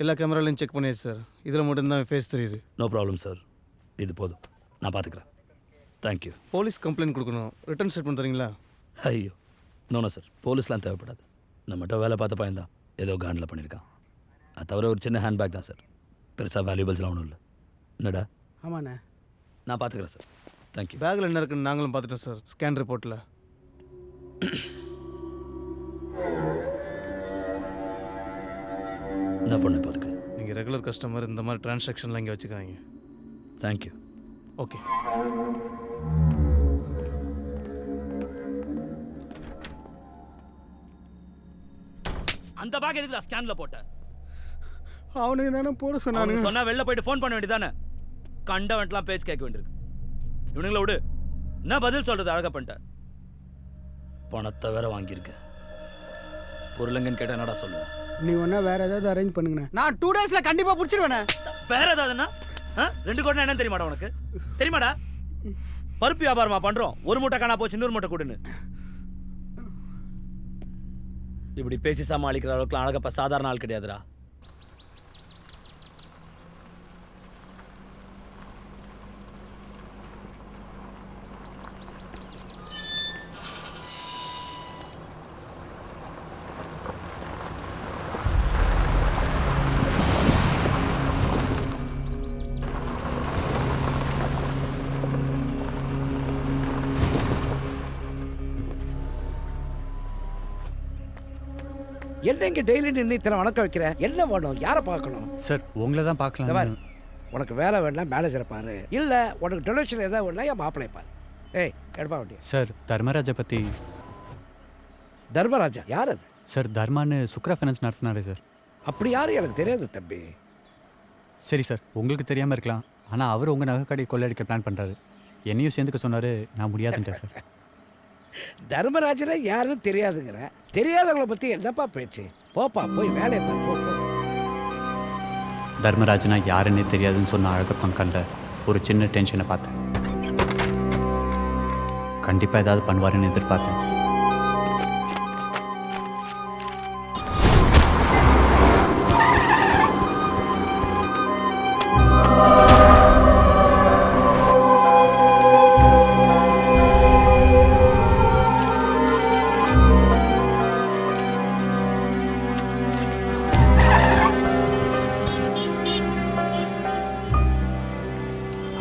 எல்லா கேமராலையும் செக் பண்ணியாச்சு சார். இதில் மட்டும்தான் ஃபேஸ் தெரியுது. நோ ப்ராப்ளம் சார், இது போதும், நான் பார்த்துக்கிறேன். தேங்க்யூ. போலீஸ் கம்ப்ளைண்ட் கொடுக்கணும், ரிட்டர்ன் ஸ்டேட்மெண்ட் தரீங்களா? ஐயோ நோனோ சார், போலீஸ்லாம் தேவைப்படாது. நம்மகிட்ட வேலை பார்த்த பையன் தான் ஏதோ காண்டில் பண்ணியிருக்கான். அது தவிர ஒரு சின்ன ஹேண்ட்பேக் தான் சார், பெருசாக வேல்யூபிள்ஸ்லாம் ஒன்றும் இல்லை. என்னடா? ஆமாண்ணே. நான் பார்த்துக்கிறேன் சார். தேங்க்யூ. பேக்கில் என்ன இருக்குன்னு நாங்களும் பார்த்துட்டோம் சார், ஸ்கேன் ரிப்போர்ட்டில். என்ன பண்ண பார்த்துக்கு? நீங்கள் ரெகுலர் கஸ்டமர், இந்த மாதிரி டிரான்சாக்ஷன்லாம் இங்கே வச்சுக்காங்க. தேங்க்யூ. ஓகே. அந்த பேக் எதுக்குடா ஸ்கேனில் போட்ட? அவனுக்கு தானே போட சொன்னானு. சொன்னா வெளில போயிட்டு ஃபோன் பண்ண வேண்டியதானே? கண்டவன்ட்லாம் பேச்சு கேட்க வேண்டியிருக்கு. இவனுங்கள விடு, என்ன பதில் சொல்றது? அழகா பண்ணிட்ட. பணத்தை வேற வாங்கியிருக்கேன். பொருளுங்கன்னு கேட்டால் என்னடா சொல்லுவேன்? நீ ஒன்றா வேற ஏதாவது அரேஞ்ச் பண்ணுங்கண்ணே. நான் 2 டேஸில் கண்டிப்பாக பிடிச்சிருவேண்ணே. வேற ஏதாவதுன்னா 2 கோடி என்னன்னு தெரியுமாடா உனக்கு? தெரியுமாடா? பருப்பு வியாபாரமா பண்றோம், ஒரு மூட்டை காணா போச்சு, இன்னொரு மூட்டை கொடுன்னு. இப்படி பேசி சமாளிக்கிற அளவுக்குலாம் அழகப்பா சாதாரண ஆள் கிடையாதுடா. என்ன இங்கே டெய்லி நின்று இத்தனை வணக்கம் வைக்கிற? என்ன வேணும்? யாரை பார்க்கணும்? சார் உங்களை தான் இந்த பார்க்கலாம். பாரு, உனக்கு வேலை வேணா மேனேஜரை பாரு, இல்லை உனக்கு டொனேஷன் ஏதாவது வேணா என் மாப்பிள்ளை பாரு. ஏய் எடுப்பா வண்டியா. சார் தர்மராஜை பற்றி. தர்மராஜா யார் அது? சார் தர்மான்னு சுக்ரா ஃபைனான்ஸ் நடத்தினாரு சார். அப்படி யாரும் எனக்கு தெரியாது தம்பி. சரி சார், உங்களுக்கு தெரியாமல் இருக்கலாம், ஆனால் அவர் உங்கள் நகை கடை கொள்ளையடிக்க பிளான் பண்ணுறாரு. என்னையும் சேர்ந்துக்க சொன்னார், நான் முடியாதுன்றேன் சார். தர்மராஜனை யாரும் தெரியாதுங்கிற? தெரியாதவங்களை பற்றி என்னப்பா பேச்சு? போப்பா போய் வேலையை பாரு, போ போ. தர்மராஜனா யாருன்னே தெரியாதுன்னு சொன்ன அழகப்பன் கண்ட ஒரு சின்ன டென்ஷனை பார்த்தேன். கண்டிப்பாக ஏதாவது பண்ணுவாருன்னு எதிர்பார்த்தேன்.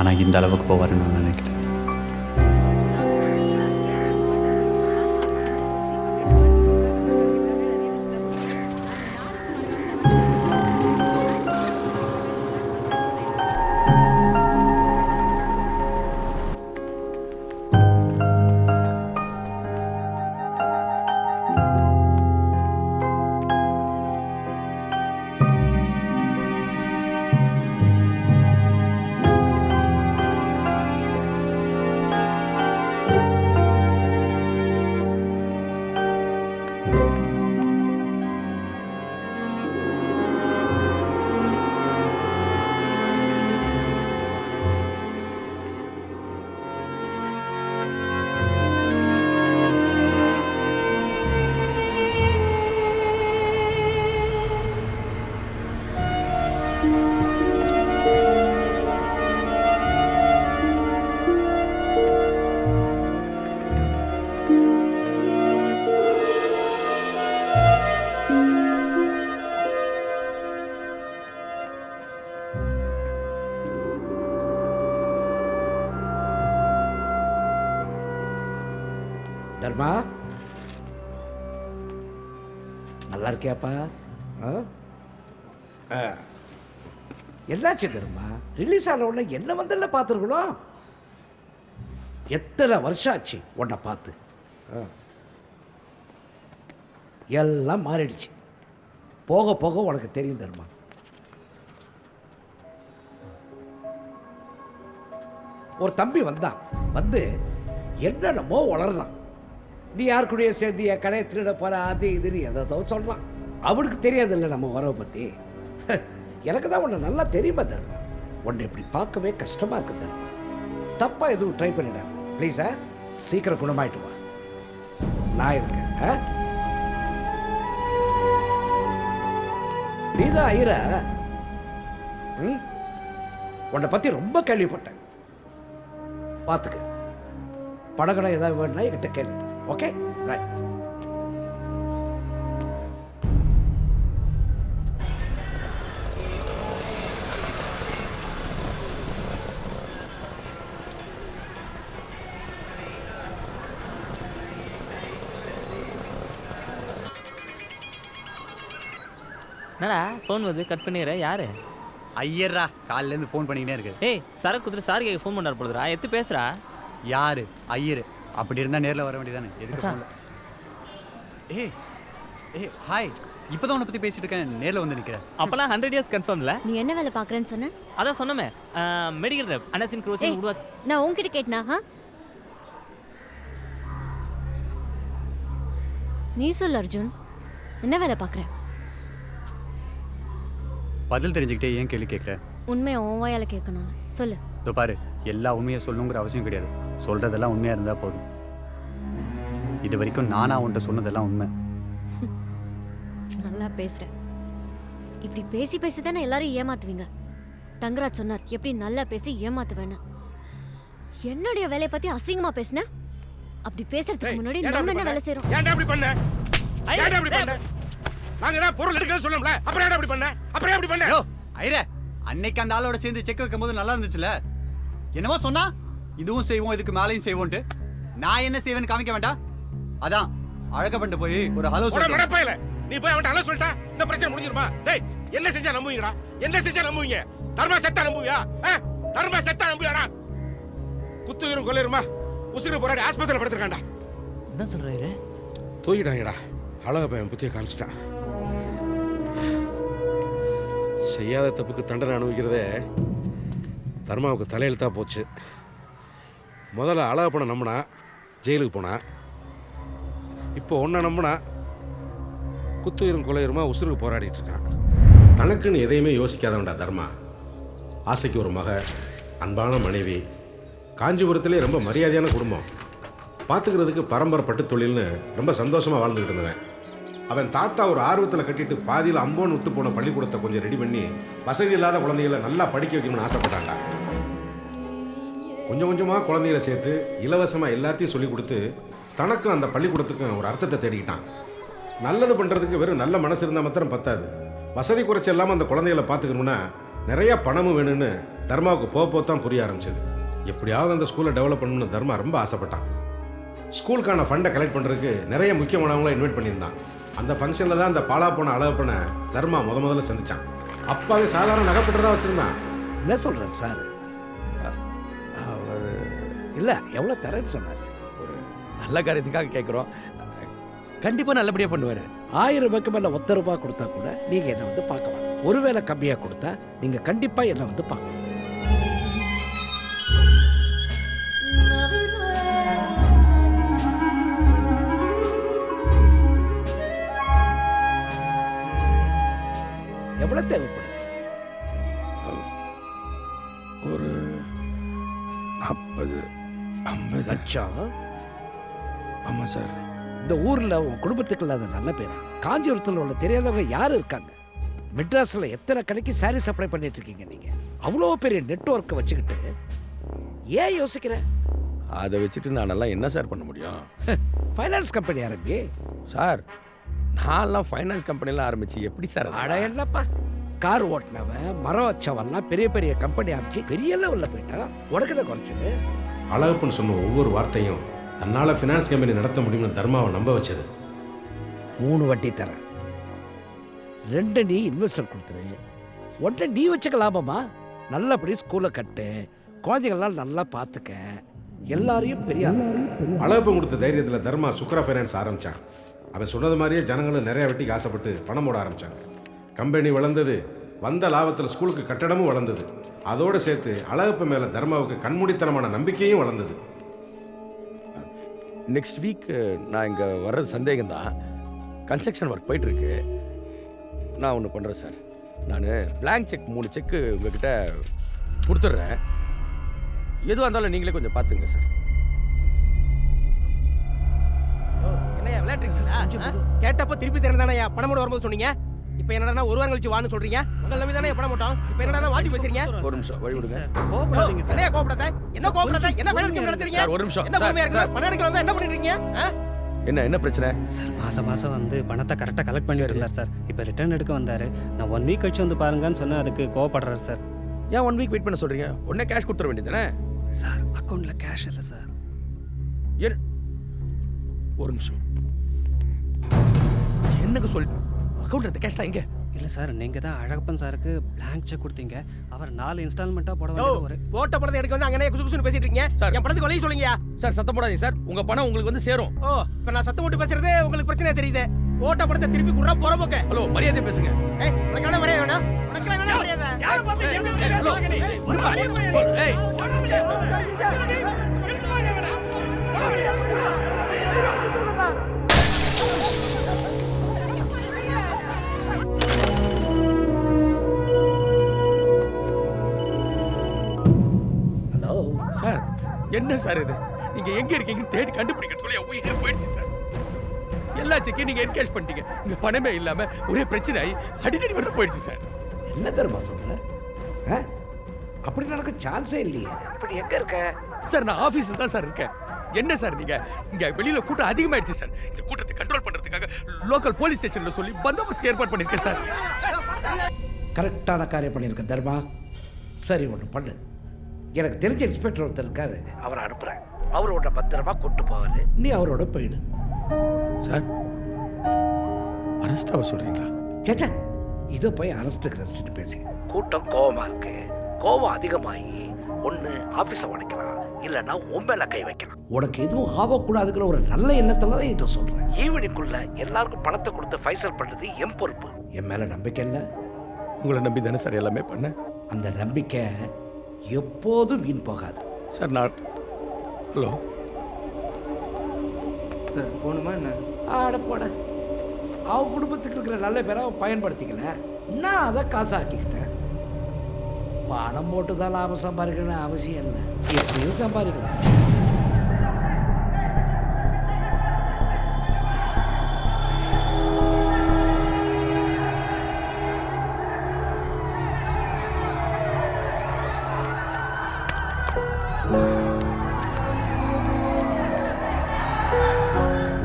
ஆனால் இந்த அளவுக்கு போவாருன்னு நான் நினைக்கிறேன். தர்மா நல்லா இருக்கியாப்பா? என்னாச்சு தர்மா? ரிலீஸ் ஆன உடனே என்ன வந்தல்ல பார்த்துருக்கணும். எத்தனை வருஷம் ஆச்சு உன்னை பார்த்து. எல்லாம் மாறிடுச்சு. போக போக உனக்கு தெரியும் தர்மா. ஒரு தம்பி வந்தான், வந்து என்னென்னமோ வளர்றான். நீ யார் கூடயே சேர்ந்து என் கடையை திருட போற, அது இதுன்னு எதோ சொல்கிறான். அவனுக்கு தெரியாதில்ல நம்ம உறவை பற்றி. எனக்கு தான் உன்னை நல்லா தெரியுமா தர்மா. உன்னை இப்படி பார்க்கவே கஷ்டமாக இருக்கு தர்மா. தப்பாக எதுவும் ட்ரை பண்ணிடாது ப்ளீஸா. சீக்கிரம் குணமாயிட்டு வா, நான் இருக்கேன். நீதான் ஐயரா? ம், உன்னை பத்தி ரொம்ப கேள்விப்பட்டேன். பார்த்துக்க, படகடம் ஏதாவது வேணும்னா என்கிட்ட கேளு. Okay, right. என்னடா ஃபோன் வந்து கட் பண்ணிடுற யாரு? ஐயர்ரா காலிலேருந்து ஃபோன் பண்ணிக்கிட்டே இருக்கு. ஏய் சரக்கு குதிரை சார் கேட்க ஃபோன் பண்ணார் போடுறா, எத்து பேசுறா. யாரு? ஐயர். அப்படி இருந்தால் நேரில் வர வேண்டியதானே? எதுக்கு மச்சான். phone ல? ஏய் ஏய் ஹாய், இப்போ தான் உன்னை பற்றி பேசிட்டு இருக்கேன், நேரில் வந்து நிற்கிறேன். அப்பெல்லாம் 100 இயர்ஸ் கன்ஃபார்ம்ல. நீ என்ன வேலை பார்க்குறேன்னு சொன்ன? அதான் சொன்னமே, மெடிக்கல் ரெப் அனசின் க்ரோஸ் ஏய், உருவா. நான் உன்கிட்ட கேட்டனா? நீ சொல் அர்ஜுன், என்ன வேலை பார்க்குற? பதில் தெரிஞ்சுக்கிட்டே ஏன் கேள்வி கேட்குற? உண்மையை உன் வாயால கேட்கணும்னு சொல்லு. இதோ பாரு, எல்லா உண்மையை சொல்லணுங்கிற அவசியம் கிடையாது. சொல்கிறதெல்லாம் உண்மையாக இருந்தால் போதும். இது வரைக்கும் நானாக உன்ட்ட சொன்னதெல்லாம் உண்மை. நல்லா பேசுற. இப்படி பேசி பேசி தானே எல்லாரும் ஏமாத்துவீங்க. தங்கராஜ் சொன்னார் எப்படி நல்லா பேசி ஏமாத்துவேன்னு. என்னுடைய வேலையை பத்தி அசிங்கமா பேசின? அப்படி பேசுறதுக்கு முன்னாடி நம்ம என்ன வேலை செய்றோம்? ஏன்டா அப்படி பண்ண? ஏன்டா அப்படி பண்ண? நாங்க தான் பொருள் எடுக்கணும்னு சொன்னோம்ல, அப்புறம் ஏன்டா அப்படி பண்ண? அப்புறம் அப்படி பண்ண? யோ ஐரே, அன்னைக்கு அந்த ஆளோட சேர்ந்து செக் வைக்கும்போது நல்லா இருந்துச்சுல. என்னமோ சொன்னா இதுவும் செய்வோம் இதுக்கு மேலேயும் செய்வோன்ட்டு. நான் என்ன செய்வேன்னு காமிக்க வேண்டாம். அதான் அழக பண்ணிட்டு போய் ஒரு ஹலோ போடா சொல்ல. மடப்பையில. நீ போய் அவன்ட்ட ஹலோ சொல்லிட்டா இந்த பிரச்சனை முடிஞ்சிருமா? டேய், என்ன செஞ்சா நம்புவீங்கடா? என்ன செஞ்சா நம்புவீங்க? தர்மா செத்தா நம்புவியா? தர்மா செத்தா நம்புவியாடா? குத்துயிரும் கொள்ளையுமா உசுறு போராடி ஆஸ்பத்திரியில் படுத்திருக்காண்டா. என்ன சொல்றாரு? தூக்கிட்டாங்கடா. அழக பையன் புத்திய காமிச்சிட்டான். செய்யாத தப்புக்கு தண்டனை அனுபவிக்கிறதே தர்மாவுக்கு தலையெழுத்தா போச்சு. முதல்ல அழக பணம் நம்பினா ஜெயிலுக்கு போனா, இப்போ ஒன்றை நம்பினா குத்துயிரும் கொலையுருமா உசுருக்கு போராடிட்டு இருக்கான். தனக்குன்னு எதையுமே யோசிக்காதவன்டா தர்மா. ஆசைக்கு ஒரு மக, அன்பான மனைவி, காஞ்சிபுரத்திலே ரொம்ப மரியாதையான குடும்பம், பார்த்துக்கிறதுக்கு பரம்பரை பட்டு தொழில்னு ரொம்ப சந்தோஷமாக வாழ்ந்துக்கிட்டு இருந்தவன். அவன் தாத்தா ஒரு ஆர்வத்தில் கட்டிட்டு பாதியில் அம்போன்னு விட்டு போன பள்ளிக்கூடத்தை கொஞ்சம் ரெடி பண்ணி வசதி இல்லாத குழந்தைகளை நல்லா படிக்க வைக்கணும்னு ஆசைப்பட்டான்டா. கொஞ்சம் கொஞ்சமாக குழந்தைகளை சேர்த்து இலவசமாக எல்லாத்தையும் சொல்லி கொடுத்து தனக்கும் அந்த பள்ளிக்கூடத்துக்கும் ஒரு அர்த்தத்தை தேடிக்கிட்டான். நல்லது பண்ணுறதுக்கு வெறும் நல்ல மனசு இருந்தால் மாத்திரம் பத்தாது. வசதி குறைச்சி இல்லாமல் அந்த குழந்தைகளை பார்த்துக்கணும்னா நிறையா பணமும் வேணும்னு தர்மாவுக்கு போக தான் புரிய ஆரம்பிச்சது. எப்படியாவது அந்த ஸ்கூலை டெவலப் பண்ணணும்னு தர்மா ரொம்ப ஆசைப்பட்டான். ஸ்கூலுக்கான ஃபண்டை கலெக்ட் பண்ணுறதுக்கு நிறைய முக்கியமானவங்கள இன்வைட் பண்ணியிருந்தான். அந்த ஃபங்க்ஷனில் தான் அந்த பாலா போன அழகப்பனை தர்மா முதல்ல சந்திச்சான். அப்பாவே சாதாரண நகைப்பட்டுதான் வச்சுருந்தான். என்ன சொல்கிறார் சார்? அவர் இல்லை, எவ்வளோ தரேன்னு சொன்னார். ஒரு நல்ல காரியத்துக்காக கேட்குறோம், கண்டிப்பாக நல்லபடியாக பண்ணுவார். 1000 ரூபாய்க்கு மேலே 1 ரூபாய் கொடுத்தா கூட நீங்கள் என்னை வந்து பார்க்க வேண்டாம். ஒருவேளை கம்மியாக கொடுத்தா நீங்கள் கண்டிப்பாக என்னை வந்து பார்க்கணும். எவ்வளோ தேவைப்படுது? ஒரு 40-50 லட்சம். ஆமாம் சார். இந்த ஊரில் உன் குடும்பத்துக்கு இல்லாத நல்ல பேர் காஞ்சிபுரத்தில் உள்ள தெரியாதவங்க யார் இருக்காங்க? மெட்ராஸில் எத்தனை கடைக்கு சாரி சப்ளை பண்ணிட்டு இருக்கீங்க நீங்கள்? அவ்வளோ பெரிய நெட்வொர்க்கை வச்சுக்கிட்டு ஏன் யோசிக்கிற? அதை வச்சுட்டு நானெல்லாம் என்ன சார் பண்ண முடியும்? ஃபைனான்ஸ் கம்பெனி ஆரம்பி. சார், நான்லாம் ஃபைனான்ஸ் கம்பெனிலாம் ஆரம்பிச்சு எப்படி சார்? அட என்னப்பா, கார் ஓட்டினவன் மரம் வச்சவன்லாம் பெரிய பெரிய கம்பெனி ஆரம்பிச்சு பெரிய லெவலில் போயிட்டா உடக்கிட்ட குறைச்சது. அழகப்பன் சொன்ன ஒவ்வொரு வார்த்தையும் தன்னால் ஃபினான்ஸ் கம்பெனி நடத்த முடியும்னு தர்மாவை நம்ப வச்சது. 3 வட்டி தரேன், 2 நீ இன்வெஸ்டர் கொடுத்துரு, 1 நீ வச்சுக்க லாபமா. நல்லபடி ஸ்கூலை கட்டு, குழந்தைகள்லாம் நல்லா பார்த்துக்க, எல்லாரையும் பெரிய அழகப்பன் கொடுத்த தைரியத்தில் தர்மா சுக்ரா ஃபைனான்ஸ் ஆரம்பித்தான். அவன் சொன்னது மாதிரியே ஜனங்களும் நிறையா வெட்டிக்கு ஆசைப்பட்டு பணம் போட ஆரம்பித்தாங்க. கம்பெனி வளர்ந்தது, வந்த லாபத்தில் ஸ்கூலுக்கு கட்டடமும் வளர்ந்தது. அதோடு சேர்த்து அழகப்பன் மேலே தர்மாவுக்கு கண்மூடித்தனமான நம்பிக்கையும் வளர்ந்தது. நெக்ஸ்ட் வீக் நான் இங்கே வர்றது சந்தேகம்தான். கன்ஸ்ட்ரக்ஷன் ஒர்க் போயிட்டுருக்கு. நான் ஒன்று பண்ணுறேன் சார். நான் பிளாங்க் செக் 3 செக்கு உங்ககிட்ட கொடுத்துட்றேன். எதுவாக இருந்தாலும் நீங்களே கொஞ்சம் பார்த்துங்க சார். என்னையா விளையாட்டுங்களா? கேட்டப்போ திருப்பி தரேன் தானே பணமோட வரும்போது சொன்னீங்க. இப்போ என்னடா ஒரு வாரம் கழிச்சு வான்னு சொல்றீங்க உங்க நம்பி தானே எப்பட மாட்டோம் இப்போ என்னடா வாத்தி பேசுறீங்க ஒரு நிமிஷம் வழி விடுங்க என்ன கோபப்படாத என்ன ஃபைனல் கேம் நடத்துறீங்க சார் ஒரு நிமிஷம் என்ன பொறுமையா இருக்கு பணம் எடுக்க வந்தா என்ன பண்ணிட்டு என்ன பிரச்சனை சார் மாதம் வந்து பணத்தை கரெக்டாக கலெக்ட் பண்ணிட்டு இருந்தார் சார் இப்போ ரிட்டர்ன் எடுக்க வந்தார் நான் 1 வீக் கழிச்சு வந்து பாருங்கன்னு சொன்னேன் அதுக்கு கோவப்படுறாரு சார் ஏன் 1 வீக் வெயிட் பண்ண சொல்றீங்க உடனே கேஷ் கொடுத்துட வேண்டியதானே சார் அக்கௌண்ட்டில் கேஷ் இல்லை சார் ஒரு நிமிஷம் என்னங்க சொல்லிட்டு அக்கௌண்ட் இருந்த கேஷ்லாம் எங்க இல்லை சார் நீங்கள் தான் அழகப்பன் சாருக்கு பிளாங்க் செக் கொடுத்தீங்க அவர் 4 இன்ஸ்டால்மெண்ட்டாக போட வேண்டிய ஒரு போட்ட பணத்தை எடுக்க வந்து அங்கனே குசு குசுன்னு பேசிட்டு இருக்கீங்க சார். என் பணத்துக்கு வழிய சொல்லுங்க சார் சத்தம் போடாதீங்க சார் உங்க பணம் உங்களுக்கு வந்து சேரும் ஓ இப்போ நான் சத்தம் போட்டு பேசுறது உங்களுக்கு பிரச்சனை தெரியுது போட்ட பணத்தை திருப்பி குடுறா போற போக்க ஹலோ மரியாதை பேசுங்க ஏய் உனக்கு என்ன மரியாதை வேணா உனக்கு என்ன மரியாதை யார பாத்து ஏய் ஹலோ சார் என்ன சார் இது நீங்க எங்க இருக்கீங்கன்னு தேடி கண்டுபிடிக்கிறதுக்குள்ள என் உயிரே போயிடுச்சு சார் எல்லா செக்கையும் நீங்க என்கேஷ் பண்ணிட்டீங்க இங்க பணமே இல்லாம ஒரே பிரச்சனை ஆகி அடிதடி வரல போயிடுச்சு சார் என்ன தெரியுமா சொல்ற அப்படி நடக்க சான்ஸே இல்லையே இப்படி எங்க இருக்க சார் நான் ஆபீஸ்ல தான் சார் இருக்கேன் என்ன சார் நீங்க இங்க வெளியில கூட்டம் அதிகமாயிடுச்சு சார் இந்த கூட்டத்தை கண்ட்ரோல் பண்றதுக்காக லோக்கல் போலீஸ் ஸ்டேஷன்ல சொல்லி பந்தோபஸ்து ஏற்பாடு பண்ணிருக்கேன் சார் கரெக்டான காரியம் பண்ணியிருக்க தர்மா சரி ஒன்று பண்ணு எனக்கு தெரிஞ்ச இன்ஸ்பெக்டர் ஒருத்தர் இருக்காரு அவரை அனுப்புறேன் அவரோட பத்திரமா கொண்டு போவாரு நீ அவரோட போயிடு சார் அரெஸ்ட் ஆக சொல்றீங்களா சேச்சா இதை போய் அரெஸ்ட்டுக்கு பேசி கூட்டம் கோவமா இருக்கு கோவம் அதிகமாகி ஒன்று ஆஃபீஸை உடைக்கலாம் இல்லைன்னா உண்மையில கை வைக்கலாம் உனக்கு எதுவும் ஆகக்கூடாதுங்கிற ஒரு நல்ல எண்ணத்துல தான் இதை சொல்றேன் ஈவினிங்குள்ள எல்லாருக்கும் பணத்தை கொடுத்து ஃபைசல் பண்றது என் பொறுப்பு என் மேல நம்பிக்கை இல்லை உங்களை நம்பி தானே சார் எல்லாமே பண்ணேன் அந்த நம்பிக்கை எப்போதும் வீண் போகாது சார் நான் ஹலோ சார் போகணுமா என்ன ஆட போட அவன் குடும்பத்துக்கு இருக்கிற நல்ல பேரை அவன் பயன்படுத்திக்கல நான் அதை காசாக்கிக்கிட்டேன் பணம் போட்டு தான் லாபம் சம்பாதிக்கணும்னு அவசியம் இல்லை எப்படியும் சம்பாதிக்கலாம்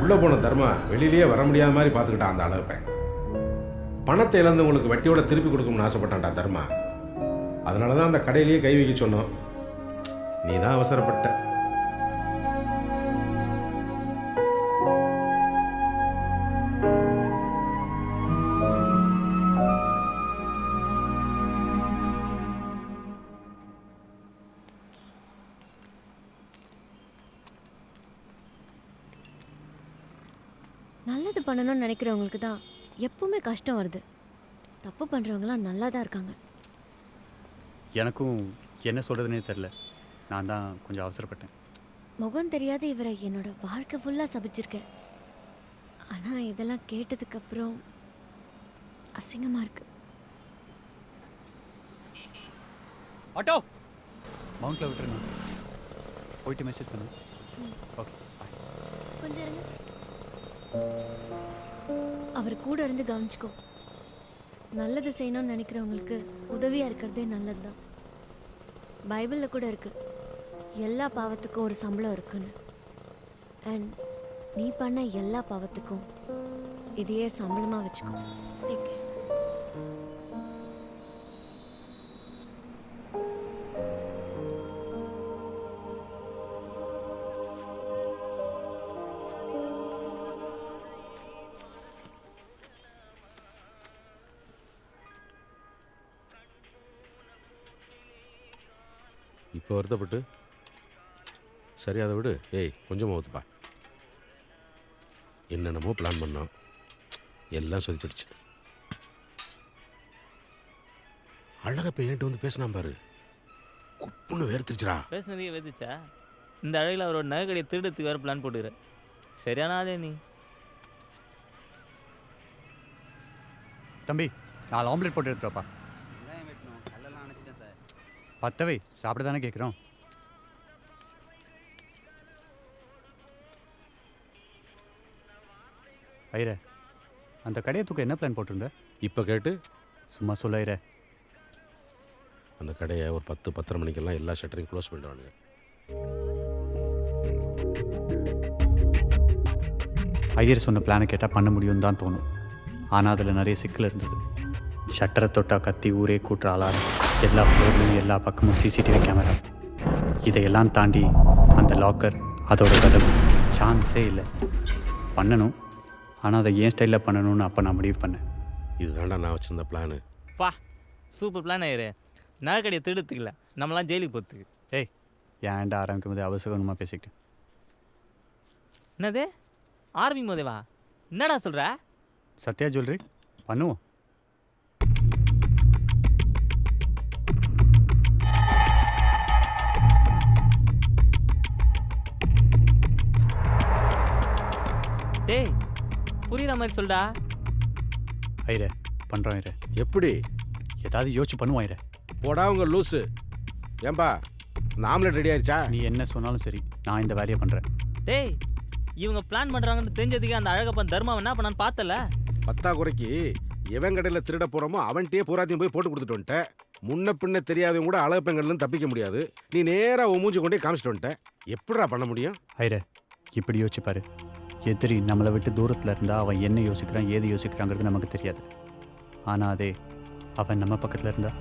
உள்ளே போன தர்மா வெளியிலேயே வர முடியாத மாதிரி பார்த்துக்கிட்டான் அந்த அளவுப்பேன் பணத்தை இழந்தவங்களுக்கு வட்டியோட திருப்பி கொடுக்கணும்னு ஆசைப்பட்டான்டா தர்மா அதனால தான் அந்த கடையிலேயே கை வைக்க சொன்னோம் நீ தான் அவசரப்பட்ட நல்லது பண்ணணும்னு நினைக்கிறவங்களுக்கு தான் எப்பவுமே கஷ்டம் வருது தப்பு பண்ணுறவங்களாம் நல்லா தான் இருக்காங்க. எனக்கும் என்ன சொல்கிறதுனே தெரில. நான் தான் கொஞ்சம் அவசரப்பட்டேன். முகம் தெரியாத இவரை என்னோட வாழ்க்கை ஃபுல்லாக சபிச்சிருக்கேன். ஆனால் இதெல்லாம் கேட்டதுக்கப்புறம் அசிங்கமாக இருக்கு. ஆட்டோ மவுண்ட்ல விட்டுருங்க. போயிட்டு மெசேஜ் பண்ணு. ஓகே கொஞ்சம் இருங்க. அவர் கூட இருந்து கவனிச்சுக்கோ. நல்லது செய்யணும்னு நினைக்கிறவங்களுக்கு உதவியாக இருக்கிறதே நல்லது தான். பைபிளில் கூட இருக்கு, எல்லா பாவத்துக்கும் ஒரு சம்பளம் இருக்குன்னு. அண்ட் நீ பண்ண எல்லா பாவத்துக்கும் இதையே சம்பளமாக வச்சுக்கோ. Take care. இப்போ வருத்தப்பட்டு சரி அதை விடு. ஏய் கொஞ்சமாக ஊற்றுப்பா. என்னென்னமோ பிளான் பண்ணோம், எல்லாம் சொதிச்சிடுச்சு. அழகா இப்போ என்கிட்ட வந்து பேசினா பாரு, குப்புன்னு வேர்த்துருச்சுடா. பேசுனதே வெதுச்சா? இந்த அழகில் அவரோட நகை கடையை திருடத்துக்கு வேறு பிளான் போட்டுக்கிற. சரியான ஆளே நீ. தம்பி 4 ஆம்லெட் போட்டு எடுத்துருப்பா. பத்தவை சாப்பிட தானே கேட்குறோம். ஐயரே, அந்த கடையை தூக்க என்ன பிளான் போட்டிருந்த? இப்போ கேட்டு சும்மா சொல்லாயிர. அந்த கடையை ஒரு 10-10:30 மணிக்கெல்லாம் எல்லா ஷட்டரையும் க்ளோஸ் பண்ணிடுவானுங்க. ஐயர் சொன்ன பிளானை கேட்டால் பண்ண முடியும்னு தான் தோணும். ஆனால் அதில் நிறைய சிக்கல் இருந்தது. ஷட்டரை தொட்டா கத்தி ஊரே கூட்டுற அலாரம், எல்லா ஃப்ளோர்லையும் எல்லா பக்கமும் சிசிடிவி கேமரா, இதையெல்லாம் தாண்டி அந்த லாக்கர், அதோட கதவு, சான்ஸே இல்லை. பண்ணணும், ஆனால் அதை ஏன் ஸ்டைலில் பண்ணணும்னு அப்போ நான் முடிவு பண்ணேன். இதுதான்டா நான் வச்சுருந்த பிளானு. பா சூப்பர் பிளான் ஐயரே. நகை கடையை திருடுறதுக்குல நம்மளாம் ஜெயிலுக்கு போகிறதுக்கு. ஏய், ஏன்டா ஆரம்பிக்கும் போது அவசரமாக பேசிக்கிட்டு. என்னது ஆரம்பிக்கும் போதேவா? என்னடா சொல்கிற? சத்யா ஜுவல்லரி பண்ணுவோம். டேய் புரியுற மாதிரி சொல்டா. ஐயரே பண்ணுறோம் ஐயரே. எப்படி? ஏதாவது யோசிச்சு பண்ணுவோம் ஐயரே. போடா உங்க லூஸு. ஏன்பா இந்த ஆம்லெட் ரெடி ஆயிடுச்சா? நீ என்ன சொன்னாலும் சரி, நான் இந்த வேலையை பண்ணுறேன். டேய் இவங்க பிளான் பண்ணுறாங்கன்னு தெரிஞ்சதுக்கு அந்த அழகப்பன் தர்மாவை என்ன பண்ணான்னு பார்த்தல. பத்தாக்குறைக்கு எவன் கடையில் திருட போகிறோமோ அவன்கிட்டயே பூராத்தையும் போய் போட்டு கொடுத்துட்டு வந்துட்டேன். முன்ன பின்ன தெரியாதவங்க கூட அழகப்பங்கள்லேருந்து தப்பிக்க முடியாது. நீ நேராக மூஞ்சி கொண்டே காமிச்சிட்டு வந்துட்டேன். எப்படிடா பண்ண முடியும்? ஐயரே இப்படி யோசிப்பாரு. எதிரி நம்மளை விட்டு தூரத்தில் இருந்தால் அவன் என்ன யோசிக்கிறான், ஏது யோசிக்கிறாங்கிறது நமக்கு தெரியாது. ஆனால் அதே அவன் நம்ம பக்கத்தில் இருந்தா